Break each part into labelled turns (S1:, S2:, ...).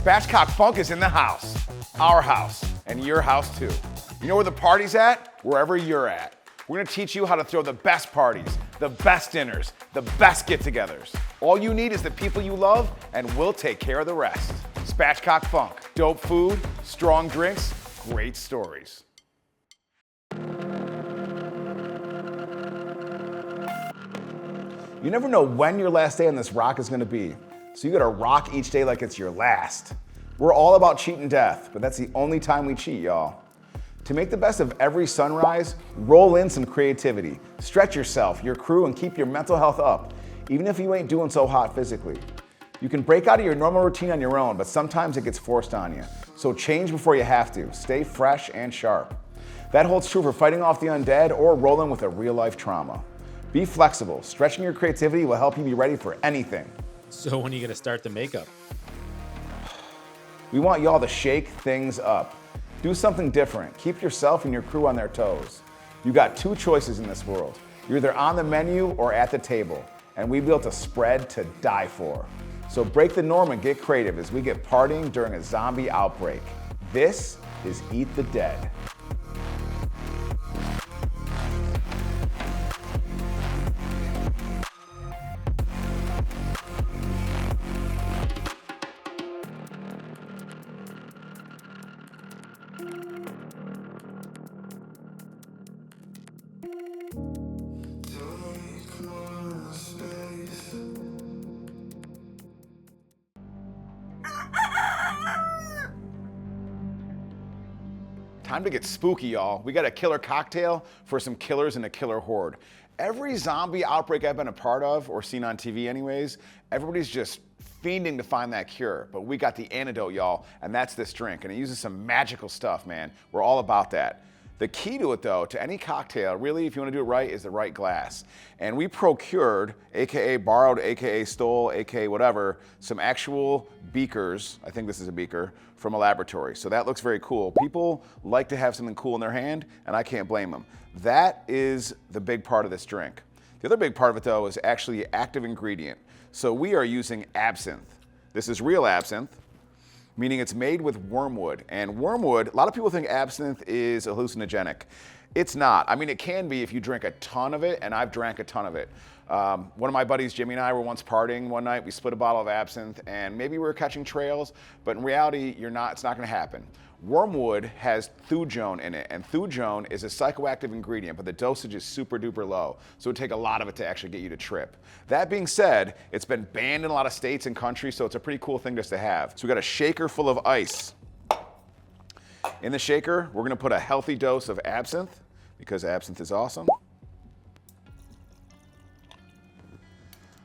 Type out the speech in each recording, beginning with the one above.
S1: Spatchcock Funk is in the house. Our house, and your house too. You know where the party's at? Wherever you're at. We're gonna teach you how to throw the best parties, the best dinners, the best get-togethers. All you need is the people you love, and we'll take care of the rest. Spatchcock Funk. Dope food, strong drinks, great stories. You never know when your last day on this rock is gonna be, so you gotta rock each day like it's your last. We're all about cheating death, but that's the only time we cheat, y'all. To make the best of every sunrise, roll in some creativity. Stretch yourself, your crew, and keep your mental health up, even if you ain't doing so hot physically. You can break out of your normal routine on your own, but sometimes it gets forced on you. So change before you have to. Stay fresh and sharp. That holds true for fighting off the undead or rolling with a real-life trauma. Be flexible. Stretching your creativity will help you be ready for anything.
S2: So when are you gonna start the makeup?
S1: We want y'all to shake things up. Do something different. Keep yourself and your crew on their toes. You got two choices in this world. You're either on the menu or at the table, and we built a spread to die for. So break the norm and get creative as we get partying during a zombie outbreak. This is Eat the Dead. Time to get spooky, y'all. We got a killer cocktail for some killers in a killer horde. Every zombie outbreak I've been a part of, or seen on TV anyways, everybody's just fiending to find that cure. But we got the antidote, y'all, and that's this drink. And it uses some magical stuff, man. We're all about that. The key to it, though, to any cocktail, really, if you want to do it right, is the right glass. And we procured, AKA borrowed, AKA stole, AKA whatever, some actual beakers, I think this is a beaker, from a laboratory. So that looks very cool. People like to have something cool in their hand, and I can't blame them. That is the big part of this drink. The other big part of it, though, is actually the active ingredient. So we are using absinthe. This is real absinthe, meaning it's made with wormwood. And wormwood, a lot of people think absinthe is hallucinogenic. It's not. I mean, it can be if you drink a ton of it, and I've drank a ton of it. One of my buddies, Jimmy, and I were once partying one night. We split a bottle of absinthe, and maybe we were catching trails, but in reality, it's not gonna happen. Wormwood has thujone in it, and thujone is a psychoactive ingredient, but the dosage is super duper low, so it would take a lot of it to actually get you to trip. That being said, it's been banned in a lot of states and countries, so it's a pretty cool thing just to have. So we got a shaker full of ice. In the shaker, we're gonna put a healthy dose of absinthe, because absinthe is awesome.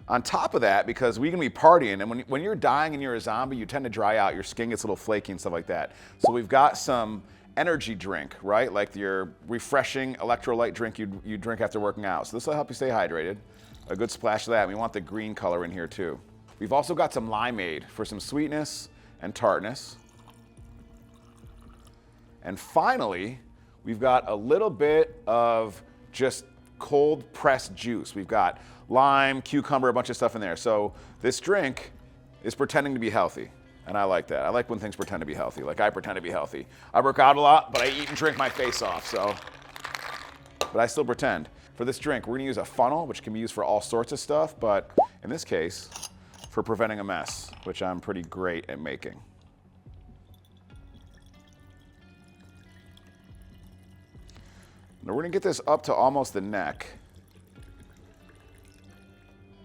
S1: On top of that, because we're gonna be partying, and when you're dying and you're a zombie, you tend to dry out, your skin gets a little flaky and stuff like that. So we've got some energy drink, right? Like your refreshing electrolyte drink you drink after working out. So this will help you stay hydrated. A good splash of that. We want the green color in here too. We've also got some limeade for some sweetness and tartness. And finally, we've got a little bit of just cold pressed juice. We've got lime, cucumber, a bunch of stuff in there. So this drink is pretending to be healthy. And I like that. I like when things pretend to be healthy, like I pretend to be healthy. I work out a lot, but I eat and drink my face off, but I still pretend. For this drink, we're gonna use a funnel, which can be used for all sorts of stuff, but in this case, for preventing a mess, which I'm pretty great at making. Now we're gonna get this up to almost the neck.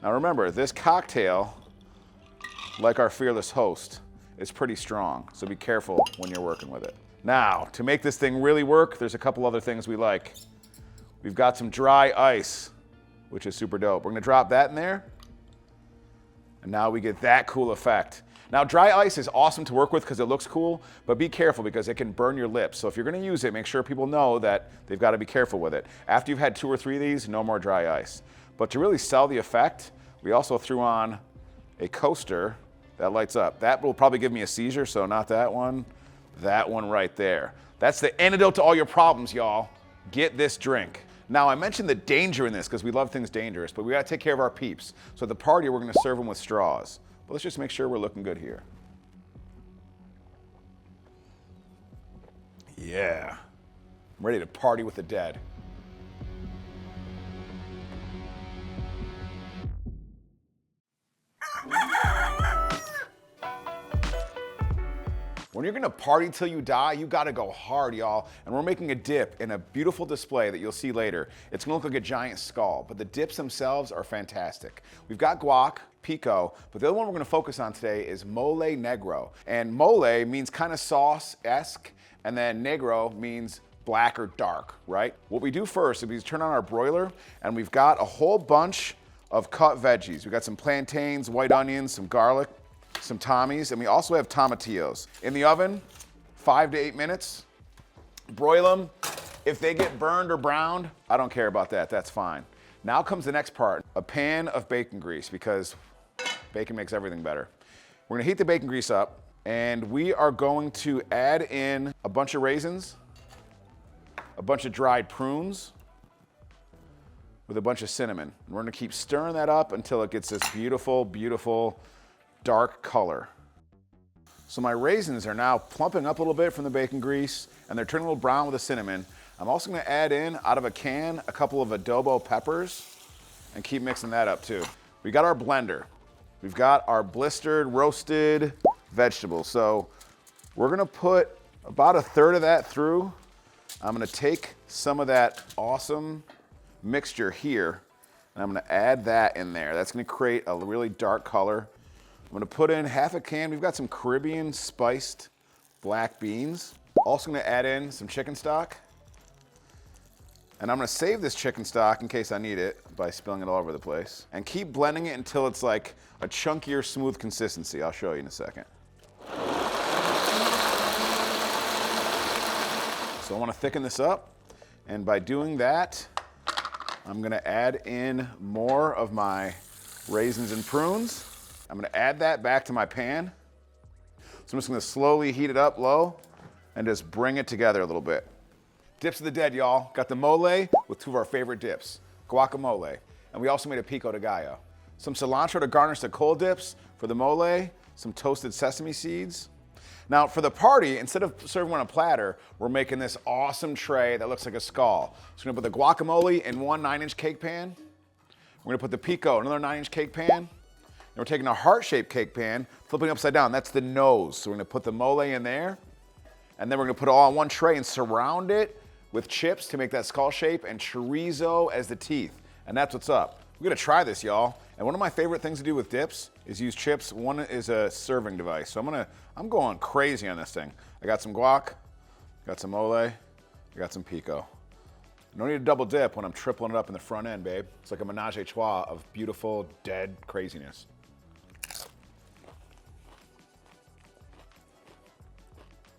S1: Now remember, this cocktail, like our fearless host, is pretty strong, so be careful when you're working with it. Now, to make this thing really work, there's a couple other things we like. We've got some dry ice, which is super dope. We're gonna drop that in there, and now we get that cool effect. Now, dry ice is awesome to work with because it looks cool, but be careful because it can burn your lips. So if you're gonna use it, make sure people know that they've gotta be careful with it. After you've had 2 or 3 of these, no more dry ice. But to really sell the effect, we also threw on a coaster that lights up. That will probably give me a seizure, so not that one right there. That's the antidote to all your problems, y'all. Get this drink. Now, I mentioned the danger in this because we love things dangerous, but we gotta take care of our peeps. So at the party, we're gonna serve them with straws. But let's just make sure we're looking good here. Yeah. I'm ready to party with the dead. When you're gonna party till you die, you gotta go hard, y'all. And we're making a dip in a beautiful display that you'll see later. It's gonna look like a giant skull, but the dips themselves are fantastic. We've got guac, pico, but the other one we're gonna focus on today is mole negro. And mole means kind of sauce-esque, and then negro means black or dark, right? What we do first is we turn on our broiler, and we've got a whole bunch of cut veggies. We got some plantains, white onions, some garlic, some Tommies, and we also have tomatillos. In the oven, 5 to 8 minutes. Broil them. If they get burned or browned, I don't care about that, that's fine. Now comes the next part, a pan of bacon grease, because bacon makes everything better. We're gonna heat the bacon grease up, and we are going to add in a bunch of raisins, a bunch of dried prunes, with a bunch of cinnamon. And we're gonna keep stirring that up until it gets this beautiful, beautiful, dark color. So my raisins are now plumping up a little bit from the bacon grease, and they're turning a little brown with the cinnamon. I'm also gonna add in, out of a can, a couple of adobo peppers, and keep mixing that up too. We got our blender. We've got our blistered, roasted vegetables. So we're gonna put about a third of that through. I'm gonna take some of that awesome mixture here, and I'm gonna add that in there. That's gonna create a really dark color. I'm gonna put in half a can. We've got some Caribbean spiced black beans. Also gonna add in some chicken stock. And I'm gonna save this chicken stock in case I need it by spilling it all over the place. And keep blending it until it's like a chunkier, smooth consistency. I'll show you in a second. So I wanna thicken this up. And by doing that, I'm gonna add in more of my raisins and prunes. I'm gonna add that back to my pan. So I'm just gonna slowly heat it up low and just bring it together a little bit. Dips of the dead, y'all. Got the mole with two of our favorite dips, guacamole. And we also made a pico de gallo. Some cilantro to garnish the cold dips for the mole, some toasted sesame seeds. Now for the party, instead of serving on a platter, we're making this awesome tray that looks like a skull. So we're gonna put the guacamole in one 9-inch cake pan. We're gonna put the pico in another 9-inch cake pan. And we're taking a heart-shaped cake pan, flipping it upside down. That's the nose. So we're gonna put the mole in there, and then we're gonna put it all on one tray and surround it with chips to make that skull shape and chorizo as the teeth. And that's what's up. We're gonna try this, y'all. And one of my favorite things to do with dips is use chips. One is a serving device. So I'm going crazy on this thing. I got some guac, got some mole, I got some pico. No need to double dip when I'm tripling it up in the front end, babe. It's like a menage a trois of beautiful, dead craziness.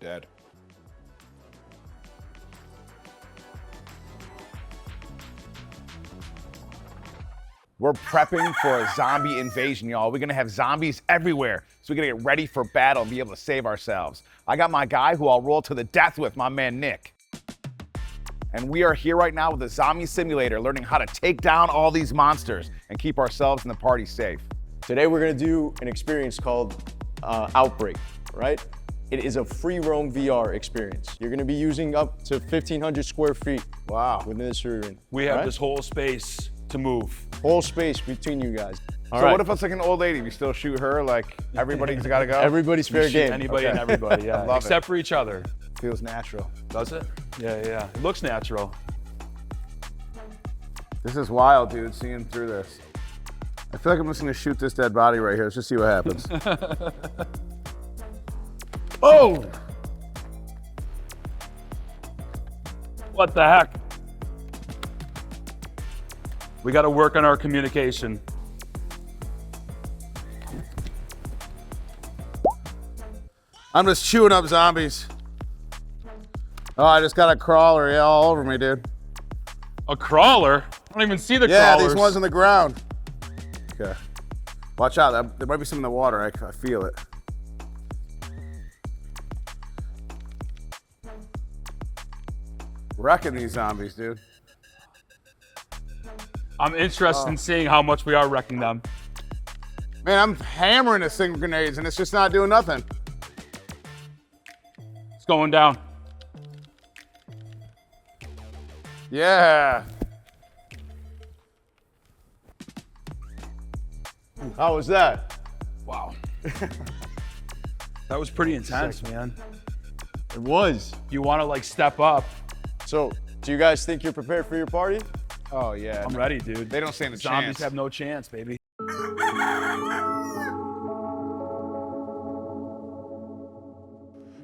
S1: Dead. We're prepping for a zombie invasion, y'all. We're gonna have zombies everywhere, so we're gonna get ready for battle and be able to save ourselves. I got my guy who I'll roll to the death with, my man Nick. And we are here right now with the zombie simulator, learning how to take down all these monsters and keep ourselves and the party safe.
S3: Today we're gonna do an experience called Outbreak, right? It is a free roam VR experience. You're gonna be using up to 1,500 square feet.
S1: Wow.
S3: Within this room.
S4: We have this whole space to move.
S3: Whole space between you guys.
S1: So what if it's like an old lady? We still shoot her, like everybody's gotta go?
S3: Everybody's fair game.
S4: Anybody and everybody, yeah.
S1: Love
S4: Except for each other.
S1: Feels natural.
S4: Does it? Yeah. It looks natural.
S1: This is wild, dude, seeing through this. I feel like I'm just gonna shoot this dead body right here. Let's just see what happens. Oh!
S4: What the heck? We got to work on our communication.
S1: I'm just chewing up zombies. Oh, I just got a crawler all over me, dude.
S4: A crawler? I don't even see the
S1: Yeah,
S4: crawlers.
S1: these ones on the ground. Okay. Watch out, there might be some in the water. I feel it. Wrecking these zombies, dude.
S4: I'm interested in seeing how much we are wrecking them.
S1: Man, I'm hammering this thing with grenades and it's just not doing nothing.
S4: It's going down.
S1: Yeah.
S3: How was that?
S4: Wow. That was pretty intense, man.
S3: It was.
S4: You want to like step up.
S3: So, do you guys think you're prepared for your party?
S1: Oh, yeah.
S4: I'm ready, dude.
S1: They don't stand a
S4: Zombies
S1: chance.
S4: have no chance, baby.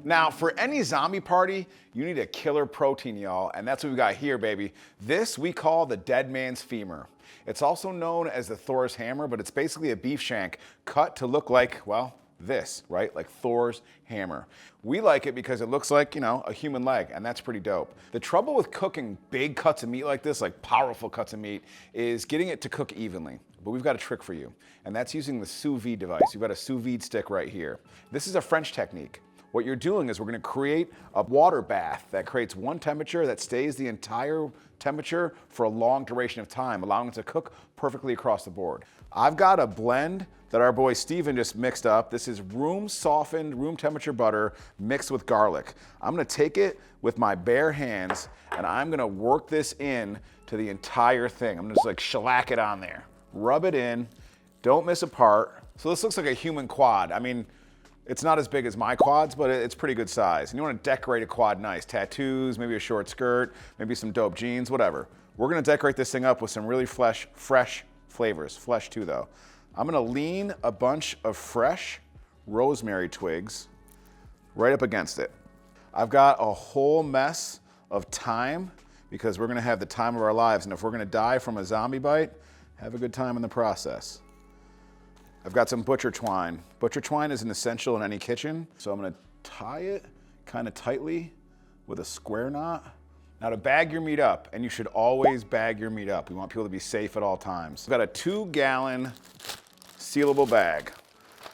S1: Now, for any zombie party, you need a killer protein, y'all, and that's what we got here, baby. This we call the Deadman's Femur. It's also known as the Thor's hammer, but it's basically a beef shank cut to look like, well, this, right? Like Thor's hammer. We like it because it looks like, you know, a human leg, and that's pretty dope. The trouble with cooking big cuts of meat like this, like powerful cuts of meat, is getting it to cook evenly. But we've got a trick for you, and that's using the sous vide device. You've got a sous vide stick right here. This is a French technique. What you're doing is we're gonna create a water bath that creates one temperature that stays the entire temperature for a long duration of time, allowing it to cook perfectly across the board. I've got a blend that our boy Steven just mixed up. This is room softened, room temperature butter mixed with garlic. I'm gonna take it with my bare hands and I'm gonna work this in to the entire thing. I'm gonna just like shellac it on there. Rub it in, don't miss a part. So this looks like a human quad. I mean, it's not as big as my quads, but it's pretty good size. And you wanna decorate a quad nice. Tattoos, maybe a short skirt, maybe some dope jeans, whatever. We're gonna decorate this thing up with some really fresh flavors. Flesh too though. I'm gonna lean a bunch of fresh rosemary twigs right up against it. I've got a whole mess of thyme because we're gonna have the time of our lives. And if we're gonna die from a zombie bite, have a good time in the process. I've got some butcher twine. Butcher twine is an essential in any kitchen. So I'm gonna tie it kind of tightly with a square knot. Now to bag your meat up, and you should always bag your meat up. We want people to be safe at all times. I've got a 2-gallon sealable bag.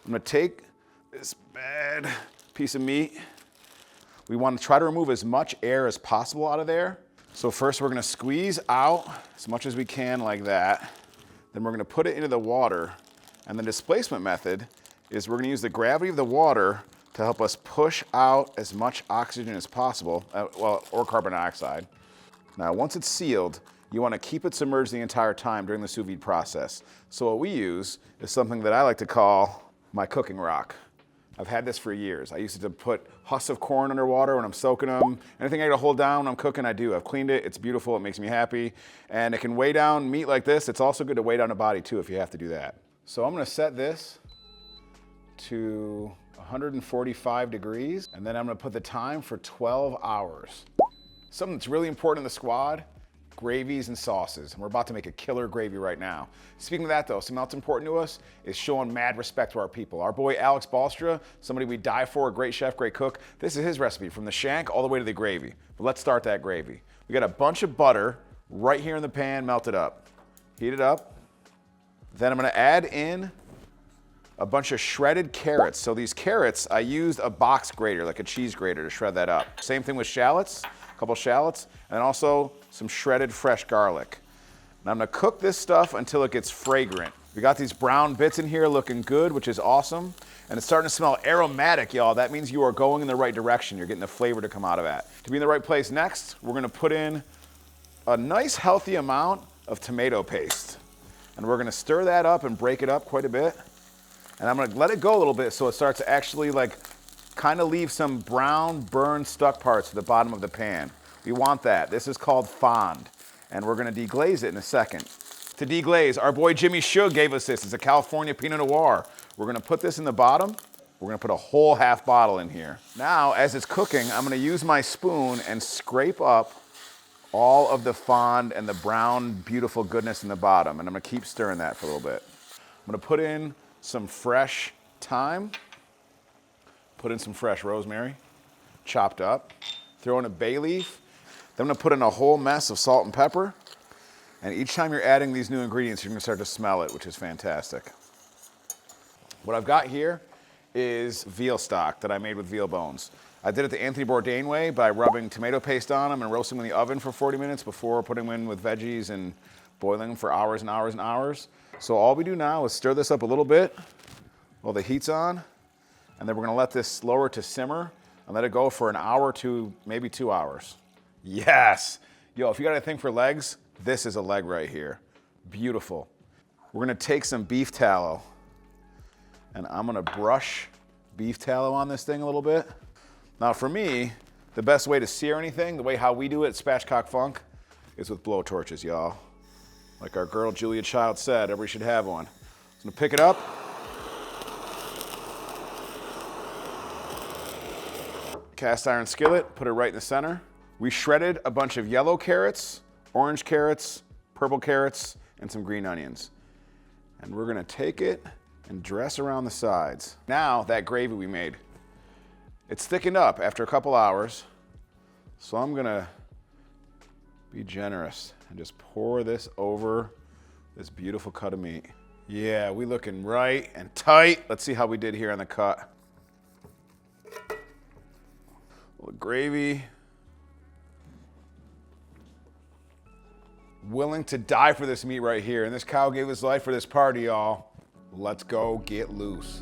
S1: I'm gonna take this bad piece of meat. We want to try to remove as much air as possible out of there. So first we're gonna squeeze out as much as we can like that. Then we're gonna put it into the water. And the displacement method is we're gonna use the gravity of the water to help us push out as much oxygen as possible, or carbon dioxide. Now, once it's sealed, you wanna keep it submerged the entire time during the sous vide process. So what we use is something that I like to call my cooking rock. I've had this for years. I used to put husks of corn underwater when I'm soaking them. Anything I gotta hold down when I'm cooking, I do. I've cleaned it, it's beautiful, it makes me happy. And it can weigh down meat like this. It's also good to weigh down a body too if you have to do that. So I'm gonna set this to 145 degrees, and then I'm gonna put the time for 12 hours. Something that's really important in the squad, gravies and sauces. And we're about to make a killer gravy right now. Speaking of that though, something else important to us is showing mad respect to our people. Our boy Alex Balstra, somebody we die for, a great chef, great cook. This is his recipe from the shank all the way to the gravy. But let's start that gravy. We got a bunch of butter right here in the pan, melted up. Heat it up. Then I'm gonna add in a bunch of shredded carrots. So these carrots, I used a box grater, like a cheese grater, to shred that up. Same thing with shallots, a couple shallots, and also some shredded fresh garlic. Now I'm gonna cook this stuff until it gets fragrant. We got these brown bits in here looking good, which is awesome. And it's starting to smell aromatic, y'all. That means you are going in the right direction. You're getting the flavor to come out of that. To be in the right place next, we're gonna put in a nice healthy amount of tomato paste. And we're gonna stir that up and break it up quite a bit. And I'm gonna let it go a little bit so it starts to actually like kind of leave some brown, burned, stuck parts at the bottom of the pan. We want that. This is called fond. And we're gonna deglaze it in a second. To deglaze, our boy Jimmy Shug gave us this. It's a California Pinot Noir. We're gonna put this in the bottom. We're gonna put a whole half bottle in here. Now, as it's cooking, I'm gonna use my spoon and scrape up all of the fond and the brown, beautiful goodness in the bottom. And I'm gonna keep stirring that for a little bit. I'm gonna put in some fresh thyme, put in some fresh rosemary, chopped up, throw in a bay leaf. Then I'm gonna put in a whole mess of salt and pepper. And each time you're adding these new ingredients, you're gonna start to smell it, which is fantastic. What I've got here is veal stock that I made with veal bones. I did it the Anthony Bourdain way by rubbing tomato paste on them and roasting them in the oven for 40 minutes before putting them in with veggies and boiling them for hours and hours and hours. So all we do now is stir this up a little bit while the heat's on, and then we're gonna let this lower to simmer and let it go for an hour to maybe 2 hours. Yes, Yo, if you got a thing for legs, this is a leg right here. Beautiful. We're gonna take some beef tallow and I'm gonna brush beef tallow on this thing a little bit. Now for me, the best way to sear anything, the way how we do it at Spatchcock Funk, is with blow torches, y'all. Like our girl Julia Child said, everybody should have one. So I'm gonna pick it up. Cast iron skillet, put it right in the center. We shredded a bunch of yellow carrots, orange carrots, purple carrots, and some green onions. And we're gonna take it and dress around the sides. Now that gravy we made, it's thickened up after a couple hours. So I'm gonna be generous and just pour this over this beautiful cut of meat. Yeah, we looking right and tight. Let's see how we did here on the cut. A little gravy. Willing to die for this meat right here. And this cow gave his life for this party, y'all. Let's go get loose.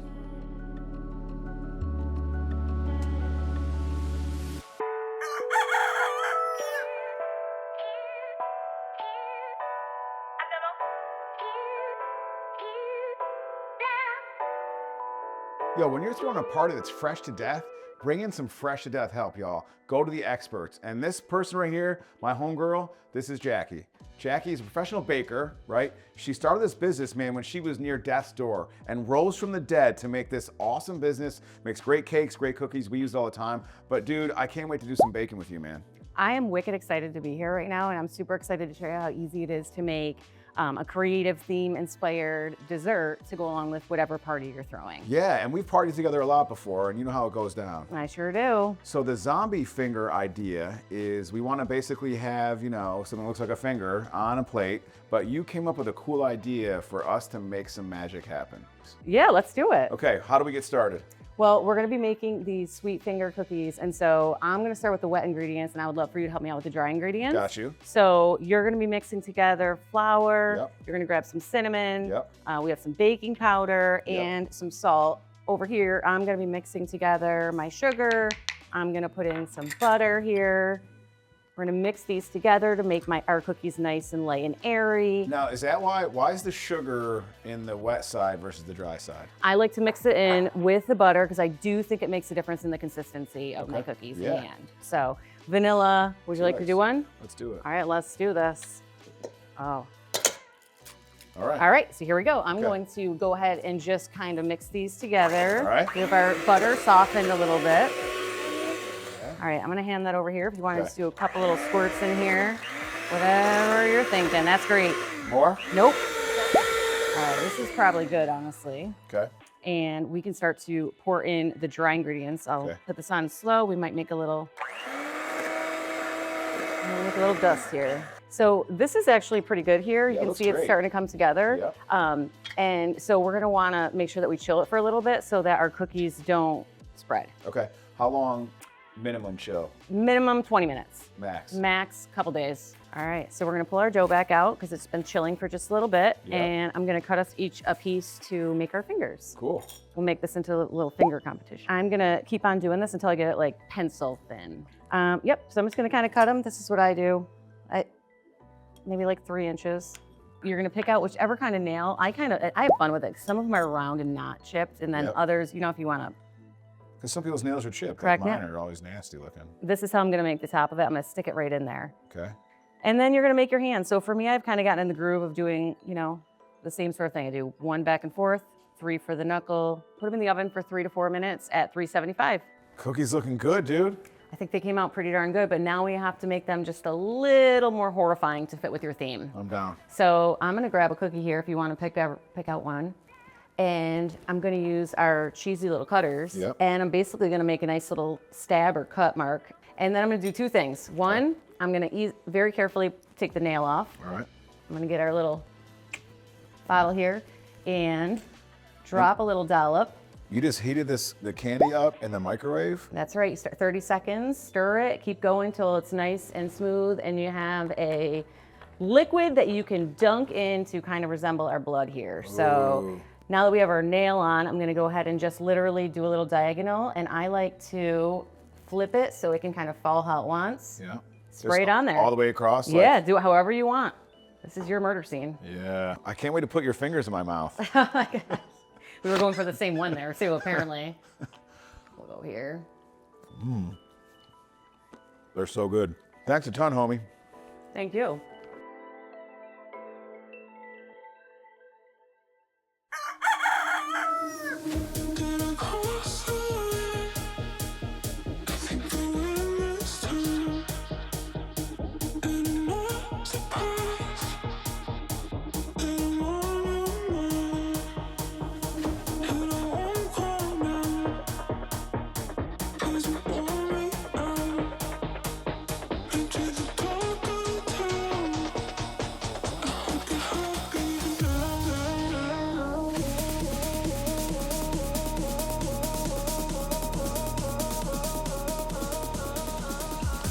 S1: Yo, when you're throwing a party that's fresh to death, bring in some fresh to death help, y'all. Go to the experts. And this person right here, my homegirl, this is Jackie. Jackie is a professional baker, right? She started this business, man, when she was near death's door and rose from the dead to make this awesome business, makes great cakes, great cookies. We use it all the time. But dude, I can't wait to do some baking with you, man.
S5: I am wicked excited to be here right now, and I'm super excited to show you how easy it is to make a creative theme-inspired dessert to go along with whatever party you're throwing.
S1: Yeah, and we've partied together a lot before, and you know how it goes down.
S5: I sure do.
S1: So the zombie finger idea is we want to basically have, you know, something that looks like a finger on a plate, but you came up with a cool idea for us to make some magic happen.
S5: Yeah, let's do it.
S1: Okay, how do we get started?
S5: Well, we're gonna be making these sweet finger cookies, and so I'm gonna start with the wet ingredients, and I would love for you to help me out with the dry ingredients.
S1: Got you.
S5: So you're gonna be mixing together flour,
S1: Yep.
S5: You're gonna grab some cinnamon,
S1: Yep.
S5: We have some baking powder
S1: Yep.
S5: and some salt. Over here, I'm gonna be mixing together my sugar, I'm gonna put in some butter here. We're gonna mix these together to make our cookies nice and light and airy.
S1: Now, is that why is the sugar in the wet side versus the dry side?
S5: I like to mix it in with the butter because I do think it makes a difference in the consistency of my
S1: Okay.
S5: cookies in
S1: Yeah.
S5: the end. So vanilla, would you like to do one?
S1: Let's do it.
S5: All right, let's do this. Oh,
S1: All right.
S5: all right, so here we go. I'm
S1: Okay.
S5: going to go ahead and just kind of mix these together.
S1: All right.
S5: Give our butter softened a little bit. All right, I'm gonna hand that over here. If you want to
S1: Okay.
S5: just do a couple little squirts in here, whatever you're thinking, that's great.
S1: More?
S5: Nope. All right, this is probably good, honestly.
S1: Okay.
S5: And we can start to pour in the dry ingredients. I'll
S1: Okay.
S5: put this on slow. We might make a little dust here. So this is actually pretty good here. You
S1: Yeah,
S5: can
S1: looks
S5: see it's
S1: great.
S5: starting to come together.
S1: Yep.
S5: And so we're gonna wanna make sure that we chill it for a little bit so that our cookies don't spread.
S1: Okay. How long minimum chill?
S5: Minimum 20 minutes.
S1: Max.
S5: Max, couple days. All right, so we're gonna pull our dough back out because it's been chilling for just a little bit.
S1: Yep.
S5: And I'm gonna cut us each a piece to make our fingers.
S1: Cool.
S5: We'll make this into a little finger competition. I'm gonna keep on doing this until I get it like pencil thin. Yep, so I'm just gonna kind of cut them. This is what I do. Maybe like 3 inches. You're gonna pick out whichever kind of nail. I have fun with it. Some of them are round and not chipped, and then
S1: Yep.
S5: others, you know, if you wanna.
S1: Because some people's nails are chipped.
S5: Correct,
S1: Like mine
S5: yeah.
S1: are always nasty looking.
S5: This is how I'm gonna make the top of it. I'm gonna stick it right in there.
S1: Okay.
S5: And then you're gonna make your hands. So for me, I've kind of gotten in the groove of doing, you know, the same sort of thing. I do 1 back and forth, 3 for the knuckle, put them in the oven for 3 to 4 minutes at 375.
S1: Cookies looking good, dude.
S5: I think they came out pretty darn good, but now we have to make them just a little more horrifying to fit with your theme.
S1: I'm down.
S5: So I'm gonna grab a cookie here if you wanna pick out one. And I'm gonna use our cheesy little cutters.
S1: Yep.
S5: And I'm basically gonna make a nice little stab or cut mark. And then I'm gonna do 2 things. One, I'm gonna very carefully take the nail off.
S1: All right.
S5: I'm gonna get our little bottle here and drop a little dollop.
S1: You just heated the candy up in the microwave?
S5: That's right, you start 30 seconds, stir it, keep going till it's nice and smooth, and you have a liquid that you can dunk in to kind of resemble our blood here. So
S1: Ooh.
S5: now that we have our nail on, I'm gonna go ahead and just literally do a little diagonal, and I like to flip it so it can kind of fall how it wants.
S1: Yeah.
S5: Spray it on there.
S1: All the way across? like-
S5: Yeah, do it however you want. This is your murder scene.
S1: Yeah. I can't wait to put your fingers in my mouth.
S5: We were going for the same one there too, apparently. We'll go here.
S1: They're so good. Thanks a ton, homie.
S5: Thank you.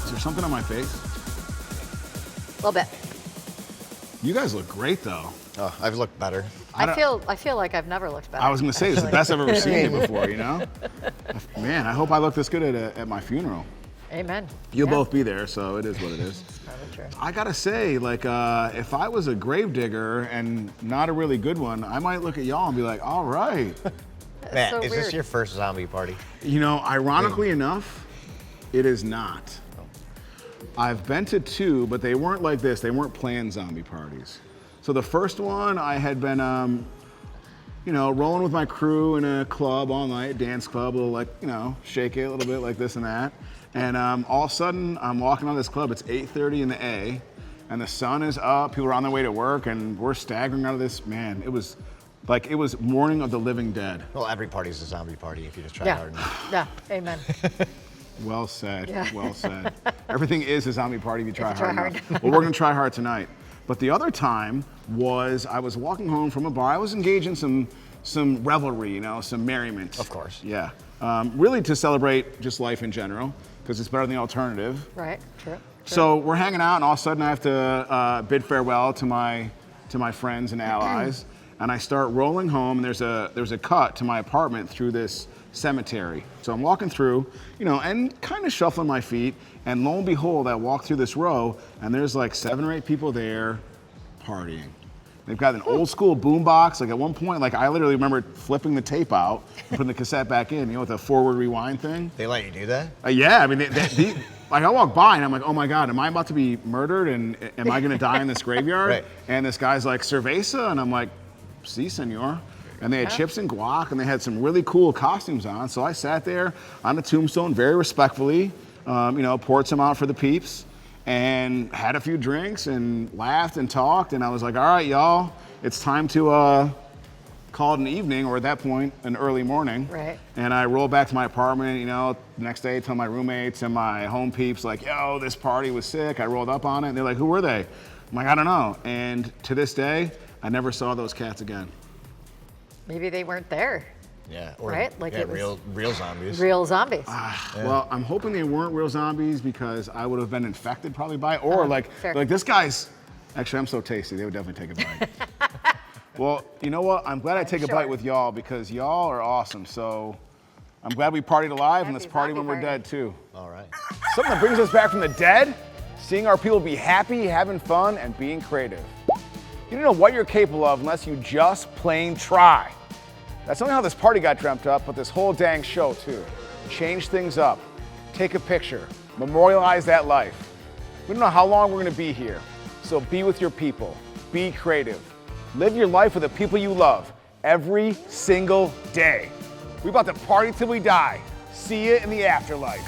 S1: Is there something on my face?
S6: A little bit.
S1: You guys look great, though.
S7: Oh, I've looked better.
S6: I feel like I've never looked better.
S1: I was going to say, it's the best I've ever seen you before, you know? Man, I hope I look this good at my funeral.
S6: Amen.
S1: You'll
S6: Yeah.
S1: both be there, so it is what it is.
S6: Probably true.
S1: I gotta say, like, if I was a gravedigger and not a really good one, I might look at y'all and be like, all right.
S7: Matt,
S6: so
S7: is this
S6: weird.
S7: your first zombie party?
S1: You know, ironically enough, it is not. I've been to 2, but they weren't like this. They weren't planned zombie parties. So the first one, I had been, you know, rolling with my crew in a club all night, dance club, a little like, you know, shake it a little bit like this and that. And all of a sudden, I'm walking on this club. It's 8:30 in the A, and the sun is up. People are on their way to work, and we're staggering out of this. Man, it was like it was morning of the living dead.
S7: Well, every party's a zombie party if you just try
S6: Yeah.
S7: hard enough.
S6: Yeah. Amen.
S1: Well said.
S6: Yeah.
S1: Well said. Everything is a zombie party if you try
S6: you try
S1: hard
S6: hard.
S1: enough. Well, we're gonna try hard tonight. But the other time was I was walking home from a bar. I was engaged in some revelry, you know, some merriment.
S7: Of course.
S1: Yeah. Really to celebrate just life in general, because it's better than the alternative.
S6: Right. True.
S1: So we're hanging out, and all of a sudden I have to bid farewell to my friends and allies, and I start rolling home. And there's a cut to my apartment through this cemetery. So I'm walking through, you know, and kind of shuffling my feet, and lo and behold, I walk through this row, and there's like 7 or 8 people there partying. They've got an old school boombox. Like at one point, like I literally remember flipping the tape out and putting the cassette back in, you know, with a forward rewind thing.
S7: They let you do that?
S1: Yeah, I mean, like I walk by and I'm like, oh my God, am I about to be murdered and am I gonna die in this graveyard?
S7: Right.
S1: And this guy's like, cerveza? And I'm like, si, senor. And they had chips and guac and they had some really cool costumes on. So I sat there on the tombstone very respectfully, you know, poured some out for the peeps and had a few drinks and laughed and talked. And I was like, all right, y'all, it's time to call it an evening, or at that point, an early morning.
S6: Right.
S1: And I roll back to my apartment, you know, the next day, tell my roommates and my home peeps, like, yo, this party was sick. I rolled up on it. And they're like, who were they? I'm like, I don't know. And to this day, I never saw those cats again.
S6: Maybe they weren't there.
S7: Yeah. Or,
S6: Right? Like
S7: yeah,
S6: it was
S7: real zombies.
S6: Real zombies.
S1: Well, I'm hoping they weren't real zombies because I would have been infected probably by it. Or
S6: fair.
S1: like this guy's, actually, I'm so tasty. They would definitely take a bite. Well, you know what? I'm glad I take a
S6: sure.
S1: bite with y'all because y'all are awesome. So I'm glad we partied alive, and let's
S6: Happy
S1: party
S6: zombie
S1: when we're
S6: party.
S1: dead too.
S7: All right.
S1: Something that brings us back from the dead, seeing our people be happy, having fun, and being creative. You don't know what you're capable of unless you just plain try. That's not how this party got dreamt up, but this whole dang show too. Change things up, take a picture, memorialize that life. We don't know how long we're gonna be here, so be with your people, be creative. Live your life with the people you love every single day. We about to party till we die. See you in the afterlife.